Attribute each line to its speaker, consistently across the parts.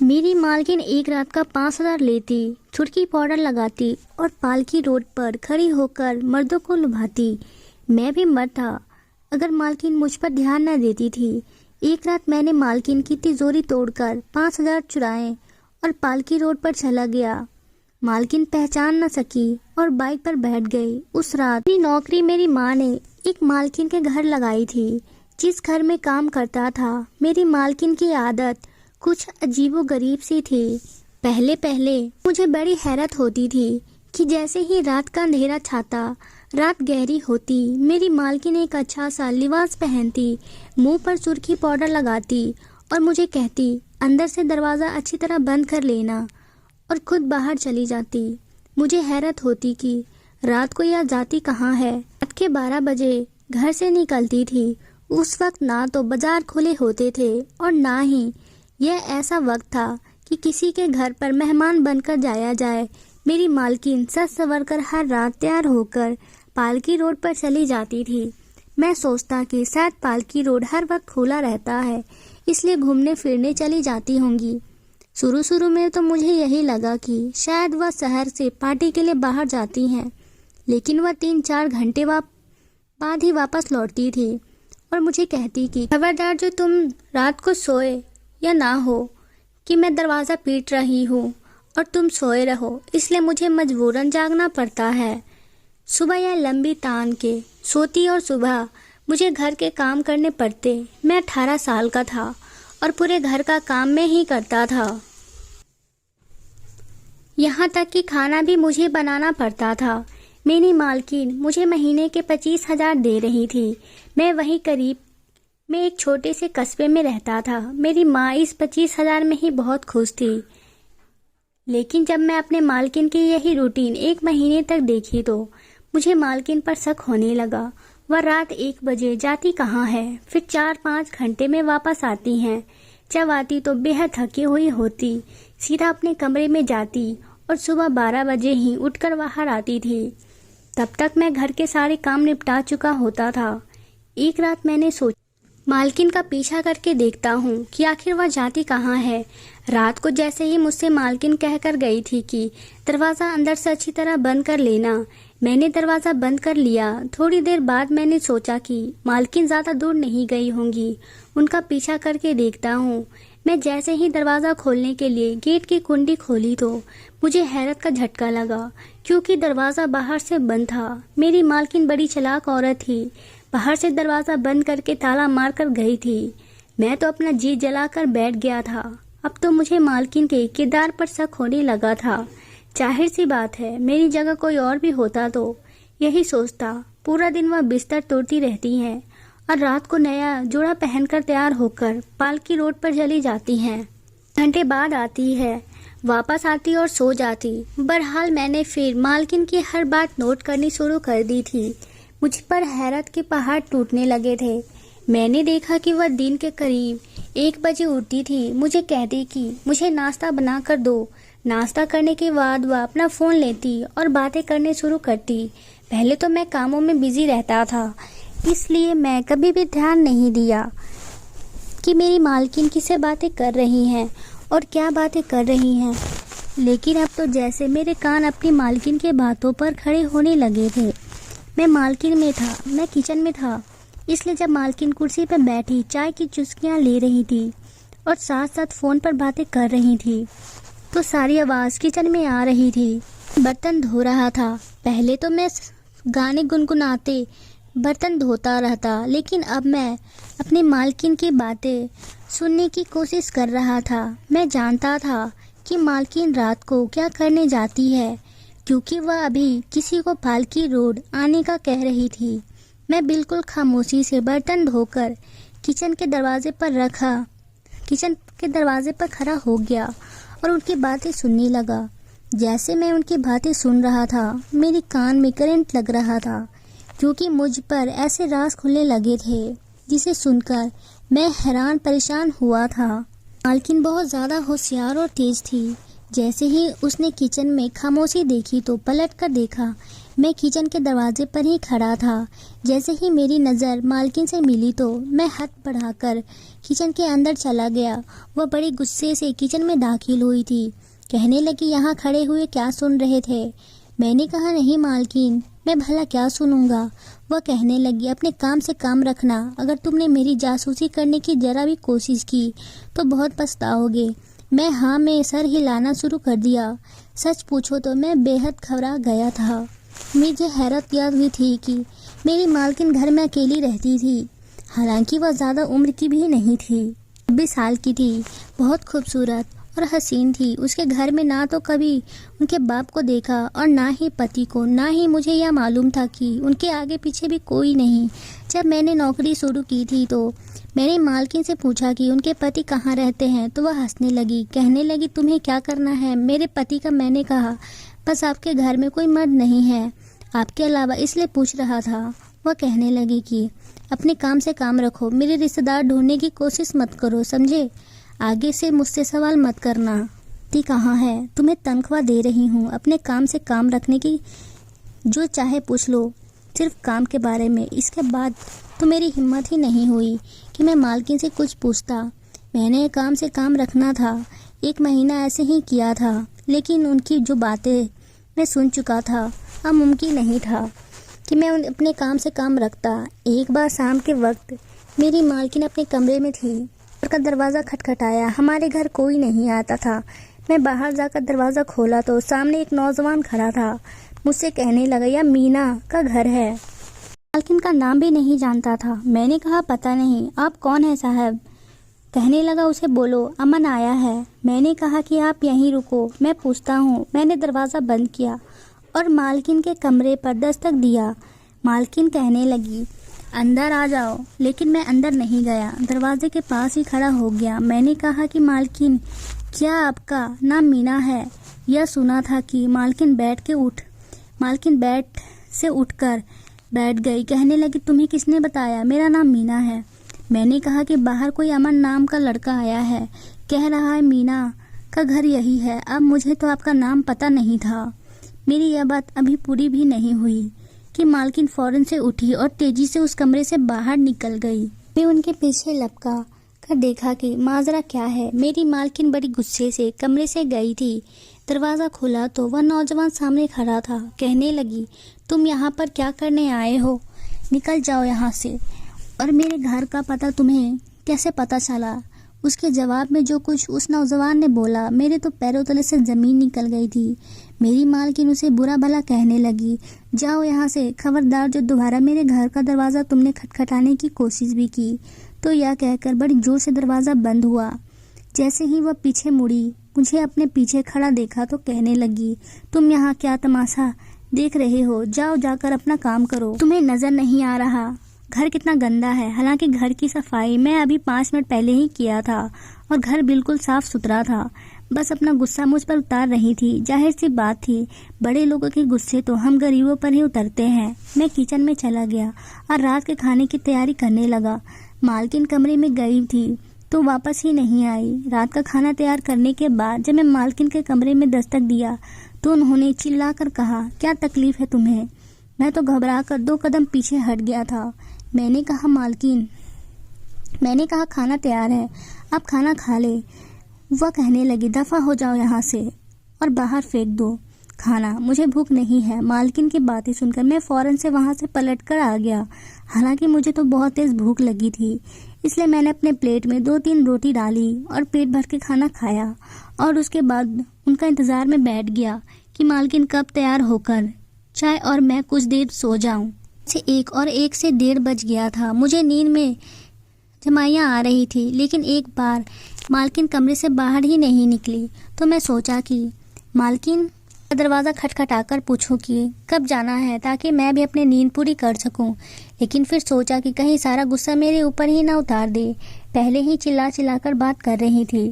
Speaker 1: मेरी मालकिन एक रात का 5,000 लेती, छुटकी पाउडर लगाती और पालकी रोड पर खड़ी होकर मर्दों को लुभाती। मैं भी मर्द था अगर मालकिन मुझ पर ध्यान न देती थी। एक रात मैंने मालकिन की तिजोरी तोड़कर 5,000 चुराए और पालकी रोड पर चला गया। मालकिन पहचान न सकी और बाइक पर बैठ गई। उस रात मेरी नौकरी मेरी माँ ने एक मालकिन के घर लगाई थी, जिस घर में काम करता था। मेरी मालकिन की आदत कुछ अजीबोगरीब सी थी। पहले पहले मुझे बड़ी हैरत होती थी कि जैसे ही रात का अंधेरा छाता, रात गहरी होती, मेरी मालकिन एक अच्छा सा लिबास पहनती, मुंह पर सुर्खी पाउडर लगाती और मुझे कहती, अंदर से दरवाज़ा अच्छी तरह बंद कर लेना, और खुद बाहर चली जाती। मुझे हैरत होती कि रात को यह जाती कहाँ है। रात के 12 बजे घर से निकलती थी। उस वक्त ना तो बाजार खुले होते थे और ना ही यह ऐसा वक्त था कि किसी के घर पर मेहमान बनकर जाया जाए। मेरी मालकिन सज संवर कर हर रात तैयार होकर पालकी रोड पर चली जाती थी। मैं सोचता कि शायद पालकी रोड हर वक्त खुला रहता है, इसलिए घूमने फिरने चली जाती होंगी। शुरू शुरू में तो मुझे यही लगा कि शायद वह शहर से पार्टी के लिए बाहर जाती हैं, लेकिन वह 3-4 घंटे बाद ही वापस लौटती थी और मुझे कहती कि खबरदार जो तुम रात को सोए या ना हो कि मैं दरवाज़ा पीट रही हूँ और तुम सोए रहो, इसलिए मुझे मजबूरन जागना पड़ता है। सुबह यह लंबी तान के सोती और सुबह मुझे घर के काम करने पड़ते। मैं 18 साल का था और पूरे घर का काम मैं ही करता था। यहाँ तक कि खाना भी मुझे बनाना पड़ता था। मेरी मालकिन मुझे महीने के 25,000 दे रही थी। मैं वहीं करीब में एक छोटे से कस्बे में रहता था। मेरी माँ इस 25,000 में ही बहुत खुश थी, लेकिन जब मैं अपने मालकिन की यही रूटीन 1 महीने तक देखी तो मुझे मालकिन पर शक होने लगा। वह रात 1 बजे जाती कहाँ है, फिर 4-5 घंटे में वापस आती हैं। जब आती तो बेहद थकी हुई होती, सीधा अपने कमरे में जाती और सुबह 12 बजे ही उठकर बाहर आती थी। तब तक मैं घर के सारे काम निपटा चुका होता था। एक रात मैंने सोचा मालकिन का पीछा करके देखता हूँ कि आखिर वह जाती कहाँ है। रात को जैसे ही मुझसे मालकिन कहकर गई थी कि दरवाज़ा अंदर से अच्छी तरह बंद कर लेना, मैंने दरवाज़ा बंद कर लिया। थोड़ी देर बाद मैंने सोचा कि मालकिन ज़्यादा दूर नहीं गई होंगी, उनका पीछा करके देखता हूँ। मैं जैसे ही दरवाज़ा खोलने के लिए गेट की कुंडी खोली तो मुझे हैरत का झटका लगा, क्योंकि दरवाज़ा बाहर से बंद था। मेरी मालकिन बड़ी चालाक औरत थी, बाहर से दरवाज़ा बंद करके ताला मार कर गई थी। मैं तो अपना जी जलाकर बैठ गया था। अब तो मुझे मालकिन के किरदार पर शक होने लगा था। जाहिर सी बात है, मेरी जगह कोई और भी होता तो यही सोचता। पूरा दिन वह बिस्तर तोड़ती रहती हैं और रात को नया जोड़ा पहनकर तैयार होकर पालकी रोड पर चली जाती हैं। घंटे बाद आती है, वापस आती और सो जाती। बहरहाल मैंने फिर मालकिन की हर बात नोट करनी शुरू कर दी थी। मुझ पर हैरत के पहाड़ टूटने लगे थे। मैंने देखा कि वह दिन के करीब 1 बजे उठती थी। मुझे कहती कि मुझे नाश्ता बना कर दो। नाश्ता करने के बाद वह अपना फ़ोन लेती और बातें करने शुरू करती। पहले तो मैं कामों में बिजी रहता था, इसलिए मैं कभी भी ध्यान नहीं दिया कि मेरी मालकिन किससे बातें कर रही हैं और क्या बातें कर रही हैं। लेकिन अब तो जैसे मेरे कान अपनी मालकिन के बातों पर खड़े होने लगे थे। मैं मालकिन में था, मैं किचन में था, इसलिए जब मालकिन कुर्सी पर बैठी चाय की चुस्कियां ले रही थी और साथ साथ फ़ोन पर बातें कर रही थी, तो सारी आवाज़ किचन में आ रही थी। बर्तन धो रहा था। पहले तो मैं गाने गुनगुनाते बर्तन धोता रहता, लेकिन अब मैं अपनी मालकिन की बातें सुनने की कोशिश कर रहा था। मैं जानता था कि मालकिन रात को क्या करने जाती है, क्योंकि वह अभी किसी को पालकी रोड आने का कह रही थी। मैं बिल्कुल खामोशी से बर्तन धोकर किचन के दरवाजे पर खड़ा हो गया और उनकी बातें सुनने लगा। जैसे मैं उनकी बातें सुन रहा था, मेरे कान में करंट लग रहा था, क्योंकि मुझ पर ऐसे राज खुलने लगे थे जिसे सुनकर मैं हैरान परेशान हुआ था। मालकिन बहुत ज़्यादा होशियार और तेज थी। जैसे ही उसने किचन में खामोशी देखी तो पलट कर देखा, मैं किचन के दरवाजे पर ही खड़ा था। जैसे ही मेरी नज़र मालकिन से मिली तो मैं हाथ बढ़ाकर किचन के अंदर चला गया। वह बड़ी गुस्से से किचन में दाखिल हुई थी। कहने लगी, यहाँ खड़े हुए क्या सुन रहे थे? मैंने कहा, नहीं मालकिन, मैं भला क्या सुनूंगा। वह कहने लगी, अपने काम से काम रखना। अगर तुमने मेरी जासूसी करने की जरा भी कोशिश की तो बहुत पछताओगे। मैं हाँ में सर हिलाना शुरू कर दिया। सच पूछो तो मैं बेहद घबरा गया था। मुझे हैरत याद हुई थी कि मेरी मालकिन घर में अकेली रहती थी। हालांकि वह ज़्यादा उम्र की भी नहीं थी, 20 साल की थी। बहुत खूबसूरत और हसीन थी। उसके घर में ना तो कभी उनके बाप को देखा और ना ही पति को। ना ही मुझे यह मालूम था कि उनके आगे पीछे भी कोई नहीं। जब मैंने नौकरी शुरू की थी तो मैंने मालकिन से पूछा कि उनके पति कहाँ रहते हैं, तो वह हंसने लगी। कहने लगी, तुम्हें क्या करना है मेरे पति का? मैंने कहा, बस आपके घर में कोई मर्द नहीं है आपके अलावा, इसलिए पूछ रहा था। वह कहने लगी कि अपने काम से काम रखो, मेरे रिश्तेदार ढूंढने की कोशिश मत करो, समझे? आगे से मुझसे सवाल मत करना। ती कहाँ है? तुम्हें तनख्वाह दे रही हूँ अपने काम से काम रखने की, जो चाहे पूछ लो, सिर्फ काम के बारे में। इसके बाद तो मेरी हिम्मत ही नहीं हुई कि मैं मालकिन से कुछ पूछता। मैंने काम से काम रखना था। 1 महीना ऐसे ही किया था, लेकिन उनकी जो बातें मैं सुन चुका था, अब मुमकिन नहीं था कि मैं अपने काम से काम रखता। एक बार शाम के वक्त मेरी मालकिन अपने कमरे में थी। घर का दरवाज़ा खटखटाया। हमारे घर कोई नहीं आता था। मैं बाहर जाकर दरवाज़ा खोला तो सामने एक नौजवान खड़ा था। मुझसे कहने लगा, यह मीना का घर है। मालकिन का नाम भी नहीं जानता था। मैंने कहा, पता नहीं। आप कौन है साहब? कहने लगा, उसे बोलो अमन आया है। मैंने कहा कि आप यहीं रुको, मैं पूछता हूँ। मैंने दरवाज़ा बंद किया और मालकिन के कमरे पर दस्तक दिया। मालकिन कहने लगी, अंदर आ जाओ। लेकिन मैं अंदर नहीं गया, दरवाजे के पास ही खड़ा हो गया। मैंने कहा कि मालकिन, क्या आपका नाम मीना है? यह सुना था कि मालकिन बेड से उठकर बैठ गई। कहने लगी, तुम्हें किसने बताया मेरा नाम मीना है? मैंने कहा कि बाहर कोई अमन नाम का लड़का आया है, कह रहा है मीना का घर यही है। अब मुझे तो आपका नाम पता नहीं था। मेरी यह बात अभी पूरी भी नहीं हुई कि मालकिन फौरन से उठी और तेजी से उस कमरे से बाहर निकल गई। मैं उनके पीछे लपका कर देखा कि माजरा क्या है। मेरी मालकिन बड़ी गुस्से से कमरे से गई थी। दरवाज़ा खुला तो वह नौजवान सामने खड़ा था। कहने लगी, तुम यहाँ पर क्या करने आए हो? निकल जाओ यहाँ से। और मेरे घर का पता तुम्हें कैसे पता चला? उसके जवाब में जो कुछ उस नौजवान ने बोला, मेरे तो पैरों तले से ज़मीन निकल गई थी। मेरी मालकिन उसे बुरा भला कहने लगी, जाओ यहाँ से, खबरदार जो दोबारा मेरे घर का दरवाज़ा तुमने खटखटाने की कोशिश भी की तो। यह कहकर बड़ी जोर से दरवाज़ा बंद हुआ। जैसे ही वह पीछे मुड़ी, मुझे अपने पीछे खड़ा देखा तो कहने लगी, तुम यहाँ क्या तमाशा देख रहे हो? जाओ, जाकर अपना काम करो। तुम्हें नज़र नहीं आ रहा घर कितना गंदा है? हालांकि घर की सफाई मैं अभी 5 मिनट पहले ही किया था और घर बिल्कुल साफ सुथरा था। बस अपना गुस्सा मुझ पर उतार रही थी। जाहिर सी बात थी, बड़े लोगों के गुस्से तो हम गरीबों पर ही उतरते हैं। मैं किचन में चला गया और रात के खाने की तैयारी करने लगा। मालकिन कमरे में गई थी तो वापस ही नहीं आई। रात का खाना तैयार करने के बाद जब मैं मालकिन के कमरे में दस्तक दिया तो उन्होंने चिल्लाकर कहा, क्या तकलीफ है तुम्हें? मैं तो घबरा कर 2 कदम पीछे हट गया था। मैंने कहा, मालकिन, मैंने कहा खाना तैयार है, आप खाना खा ले। वह कहने लगी, दफ़ा हो जाओ यहाँ से और बाहर फेंक दो खाना, मुझे भूख नहीं है। मालकिन की बातें सुनकर मैं फ़ौरन से वहाँ से पलट कर आ गया। हालांकि मुझे तो बहुत तेज़ भूख लगी थी, इसलिए मैंने अपने प्लेट में 2-3 रोटी डाली और पेट भर के खाना खाया और उसके बाद उनका इंतज़ार में बैठ गया कि मालकिन कब तैयार होकर चाय और मैं कुछ देर सो जाऊं। से 1 से 1:30 बज गया था। मुझे नींद में जमाइयाँ आ रही थी, लेकिन एक बार मालकिन कमरे से बाहर ही नहीं निकली तो मैं सोचा कि मालकिन का दरवाज़ा खटखटाकर पूछूं कि कब जाना है, ताकि मैं भी अपनी नींद पूरी कर सकूं। लेकिन फिर सोचा कि कहीं सारा गुस्सा मेरे ऊपर ही ना उतार दे। पहले ही चिल्लाकर बात कर रही थी।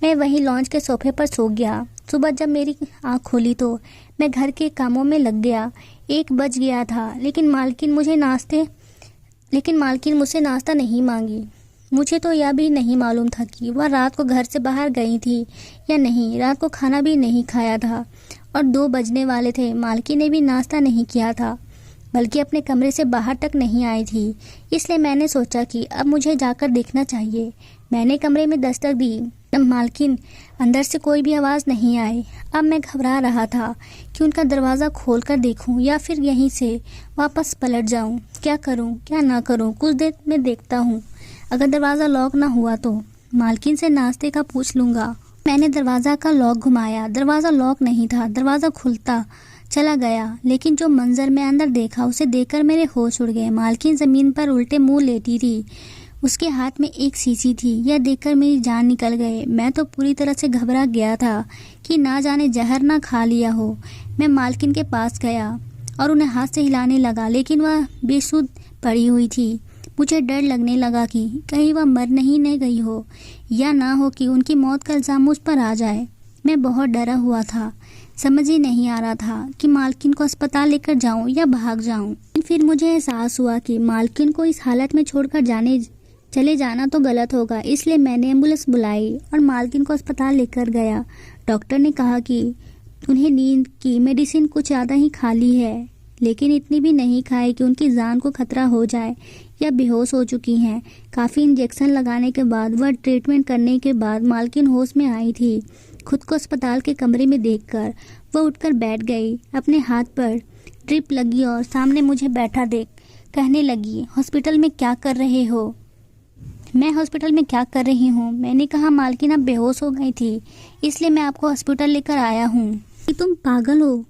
Speaker 1: मैं वहीं लॉन्च के सोफे पर सो गया। सुबह जब मेरी आँख खोली तो मैं घर के कामों में लग गया। 1 बज गया था, लेकिन मालकिन मुझसे नाश्ता नहीं मांगी। मुझे तो यह भी नहीं मालूम था कि वह रात को घर से बाहर गई थी या नहीं। रात को खाना भी नहीं खाया था और 2 बजने वाले थे। मालकिन ने भी नाश्ता नहीं किया था, बल्कि अपने कमरे से बाहर तक नहीं आई थी। इसलिए मैंने सोचा कि अब मुझे जाकर देखना चाहिए। मैंने कमरे में दस्तक दी, तब मालकिन अंदर से कोई भी आवाज़ नहीं आई। अब मैं घबरा रहा था कि उनका दरवाज़ा खोलकर देखूं या फिर यहीं से वापस पलट जाऊं। क्या करूं, क्या ना करूं, कुछ देर में देखता हूं। अगर दरवाज़ा लॉक ना हुआ तो मालकिन से नाश्ते का पूछ लूँगा। मैंने दरवाज़ा का लॉक घुमाया, दरवाज़ा लॉक नहीं था। दरवाज़ा खुलता चला गया, लेकिन जो मंजर मैं अंदर देखा उसे देखकर मेरे होश उड़ गए। मालकिन ज़मीन पर उल्टे मुंह लेटी थी, उसके हाथ में एक शीशी थी। यह देखकर मेरी जान निकल गई। मैं तो पूरी तरह से घबरा गया था कि ना जाने जहर ना खा लिया हो। मैं मालकिन के पास गया और उन्हें हाथ से हिलाने लगा, लेकिन वह बेसुध पड़ी हुई थी। मुझे डर लगने लगा कि कहीं वह मर नहीं न गई हो, या ना हो कि उनकी मौत का इल्ज़ाम मुझ पर आ जाए। मैं बहुत डरा हुआ था। समझ ही नहीं आ रहा था कि मालकिन को अस्पताल लेकर जाऊं या भाग जाऊं। फिर मुझे एहसास हुआ कि मालकिन को इस हालत में छोड़कर चले जाना तो गलत होगा। इसलिए मैंने एम्बुलेंस बुलाई और मालकिन को अस्पताल लेकर गया। डॉक्टर ने कहा कि उन्हें नींद की मेडिसिन कुछ ज़्यादा ही खा ली है, लेकिन इतनी भी नहीं खाई कि उनकी जान को खतरा हो जाए या बेहोश हो चुकी हैं। काफ़ी इंजेक्शन लगाने के बाद वह ट्रीटमेंट करने के बाद मालकिन होश में आई थी। खुद को अस्पताल के कमरे में देखकर वह उठकर बैठ गई। अपने हाथ पर ड्रिप लगी और सामने मुझे बैठा देख कहने लगी, हॉस्पिटल में क्या कर रहे हो? मैं हॉस्पिटल में क्या कर रही हूँ? मैंने कहा, मालकिन अब बेहोश हो गई थी, इसलिए मैं आपको हॉस्पिटल लेकर आया हूँ। कि तुम पागल हो?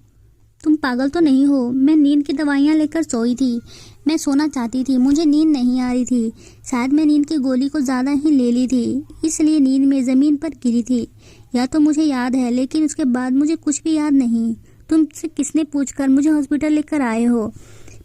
Speaker 1: तुम पागल तो नहीं हो? मैं नींद की दवाइयाँ लेकर सोई थी। मैं सोना चाहती थी, मुझे नींद नहीं आ रही थी। शायद मैं नींद की गोली को ज़्यादा ही ले ली थी, इसलिए नींद में ज़मीन पर गिरी थी। या तो मुझे याद है, लेकिन उसके बाद मुझे कुछ भी याद नहीं। तुमसे किसने पूछकर मुझे हॉस्पिटल लेकर आए हो?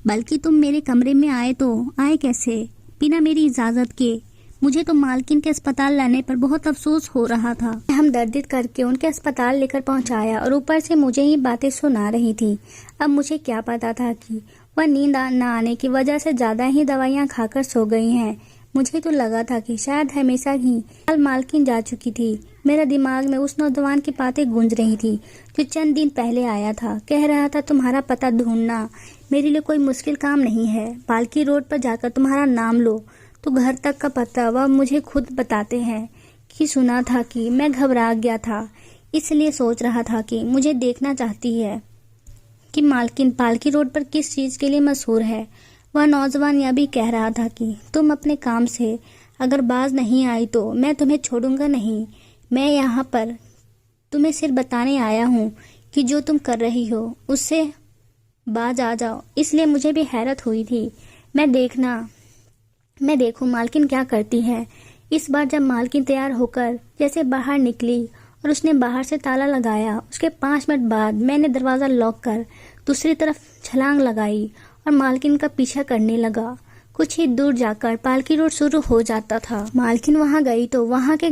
Speaker 1: बल्कि तुम मेरे कमरे में आए तो आए कैसे, बिना मेरी इजाज़त के? मुझे तो मालकिन के अस्पताल लाने पर बहुत अफसोस हो रहा था। हम दर्दित करके उनके अस्पताल लेकर पहुंचाया और ऊपर से मुझे ही बातें सुना रही थी। अब मुझे क्या पता था कि वह नींद न आने की वजह से ज़्यादा ही दवाइयाँ खाकर सो गई हैं। मुझे तो लगा था कि शायद हमेशा ही कल मालकिन जा चुकी थी। मेरे दिमाग में उस नौजवान की बातें गूंज रही थी जो चंद दिन पहले आया था। कह रहा था, तुम्हारा पता ढूंढना मेरे लिए कोई मुश्किल काम नहीं है। पालकी रोड पर जाकर तुम्हारा नाम लो तो घर तक का पता वह मुझे खुद बताते हैं। कि सुना था कि मैं घबरा गया था, इसलिए सोच रहा था कि मुझे देखना चाहती है कि मालकिन पालकी रोड पर किस चीज़ के लिए मशहूर है। वह नौजवान यह भी कह रहा था कि तुम अपने काम से अगर बाज नहीं आई तो मैं तुम्हें छोड़ूंगा नहीं। मैं यहाँ पर तुम्हें सिर्फ बताने आया हूँ कि जो तुम कर रही हो उससे बाज आ जाओ। इसलिए मुझे भी हैरत हुई थी। मैं देखूं मालकिन क्या करती है। इस बार जब मालकिन तैयार होकर जैसे बाहर निकली और उसने बाहर से ताला लगाया, उसके 5 मिनट बाद मैंने दरवाज़ा लॉक कर दूसरी तरफ छलांग लगाई और मालकिन का पीछा करने लगा। कुछ ही दूर जाकर पालकी रोड शुरू हो जाता था। मालकिन वहां गई तो वहां के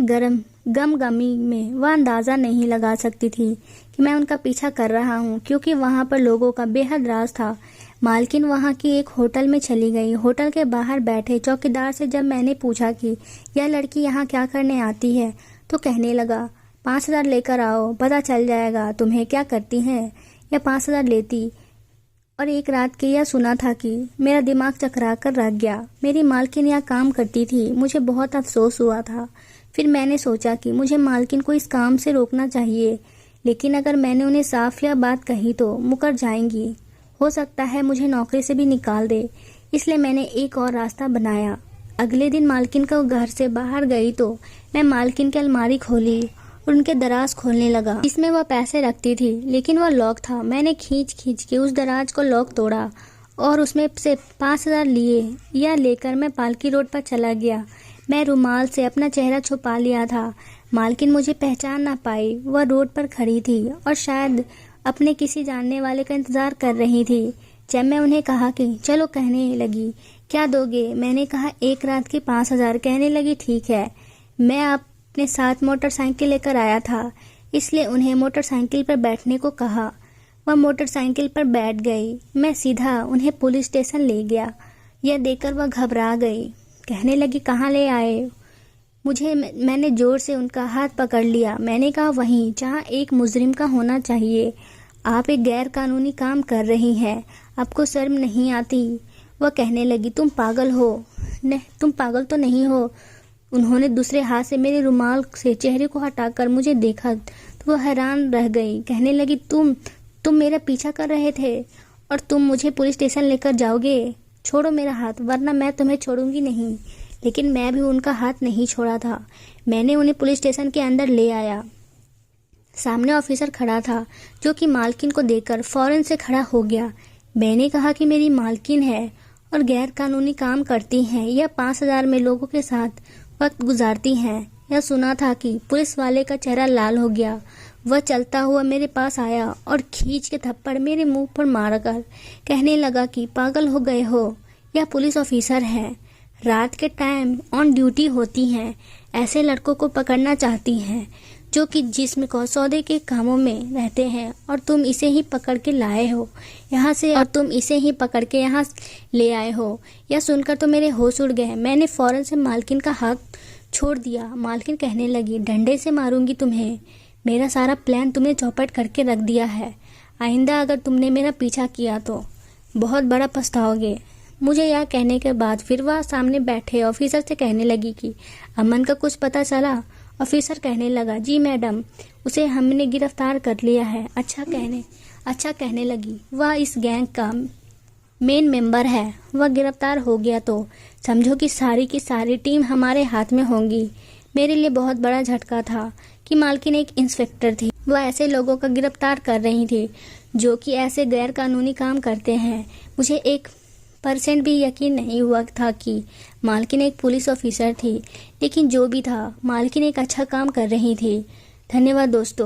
Speaker 1: गमगमी में वह अंदाज़ा नहीं लगा सकती थी कि मैं उनका पीछा कर रहा हूँ, क्योंकि वहां पर लोगों का बेहद राज था। मालकिन वहां की एक होटल में चली गई। होटल के बाहर बैठे चौकीदार से जब मैंने पूछा कि यह लड़की यहाँ क्या करने आती है, तो कहने लगा, 5,000 लेकर आओ, पता चल जाएगा तुम्हें क्या करती है। यह 5,000 लेती और एक रात के यह सुना था कि मेरा दिमाग चकरा कर रख गया। मेरी मालकिन यह काम करती थी। मुझे बहुत अफसोस हुआ था। फिर मैंने सोचा कि मुझे मालकिन को इस काम से रोकना चाहिए, लेकिन अगर मैंने उन्हें साफ यह बात कही तो मुकर जाएंगी। हो सकता है मुझे नौकरी से भी निकाल दे। इसलिए मैंने एक और रास्ता बनाया। अगले दिन मालकिन को घर से बाहर गई तो मैं मालकिन की अलमारी खोली और उनके दराज खोलने लगा। इसमें वह पैसे रखती थी, लेकिन वह लॉक था। मैंने खींच के उस दराज को लॉक तोड़ा और उसमें से 5,000 लिए। यह लेकर मैं पालकी रोड पर चला गया। मैं रुमाल से अपना चेहरा छुपा लिया था। मालकिन मुझे पहचान ना पाई। वह रोड पर खड़ी थी और शायद अपने किसी जानने वाले का इंतजार कर रही थी। जब मैं उन्हें कहा कि चलो, कहने लगी, क्या दोगे? मैंने कहा, 1 रात के 5,000। कहने लगी, ठीक है। मैं अपने साथ मोटरसाइकिल लेकर आया था, इसलिए उन्हें मोटरसाइकिल पर बैठने को कहा। वह मोटरसाइकिल पर बैठ गई। मैं सीधा उन्हें पुलिस स्टेशन ले गया। यह देखकर वह घबरा गई। कहने लगी कहाँ ले आए मुझे। मैंने जोर से उनका हाथ पकड़ लिया। मैंने कहा वहीं जहाँ एक मुजरिम का होना चाहिए। आप एक गैर कानूनी काम कर रही हैं, आपको शर्म नहीं आती। वह कहने लगी तुम पागल हो। नहीं, तुम पागल तो नहीं हो। उन्होंने दूसरे हाथ से मेरे रुमाल से चेहरे को हटाकर मुझे देखा तो वह हैरान रह गई। कहने लगी तुम मेरा पीछा कर रहे थे और तुम मुझे पुलिस स्टेशन लेकर जाओगे। छोड़ो मेरा हाथ वरना मैं तुम्हें छोड़ूंगी नहीं। लेकिन मैं भी उनका हाथ नहीं छोड़ा था। मैंने उन्हें पुलिस स्टेशन के अंदर ले आया। सामने ऑफिसर खड़ा था जो कि मालकिन को देखकर फौरन से खड़ा हो गया। मैंने कहा कि मेरी मालकिन है और गैर कानूनी काम करती हैं। यह 5000 में लोगों के साथ वक्त गुजारती हैं। यह सुना था कि पुलिस वाले का चेहरा लाल हो गया। वह चलता हुआ मेरे पास आया और खींच के थप्पड़ मेरे मुंह पर मारकर कहने लगा कि पागल हो गए हो, यह पुलिस ऑफिसर है, रात के टाइम ऑन ड्यूटी होती हैं, ऐसे लड़कों को पकड़ना चाहती हैं जो कि जिस्म को सौदे के कामों में रहते हैं और तुम इसे ही पकड़ के लाए हो यहाँ से और तुम इसे ही पकड़ के यहाँ ले आए हो। यह सुनकर तो मेरे होश उड़ गए। मैंने फौरन से मालकिन का हाथ छोड़ दिया। मालकिन कहने लगी डंडे से मारूंगी तुम्हें। मेरा सारा प्लान तुमने चौपट करके रख दिया है। आइंदा अगर तुमने मेरा पीछा किया तो बहुत बड़ा पछताओगे। मुझे यह कहने के बाद फिर वह सामने बैठे ऑफिसर से कहने लगी कि अमन का कुछ पता चला। ऑफिसर कहने लगा जी मैडम, उसे हमने गिरफ्तार कर लिया है। अच्छा कहने लगी वह इस गैंग का मेन मेंबर है। वह गिरफ्तार हो गया तो समझो कि सारी की सारी टीम हमारे हाथ में होंगी। मेरे लिए बहुत बड़ा झटका था कि मालकिन एक इंस्पेक्टर थी। वह ऐसे लोगों का गिरफ्तार कर रही थी जो कि ऐसे गैर कानूनी काम करते हैं। मुझे 1% भी यकीन नहीं हुआ था कि मालकिन एक पुलिस ऑफिसर थी। लेकिन जो भी था, मालकिन एक अच्छा काम कर रही थी। धन्यवाद दोस्तों।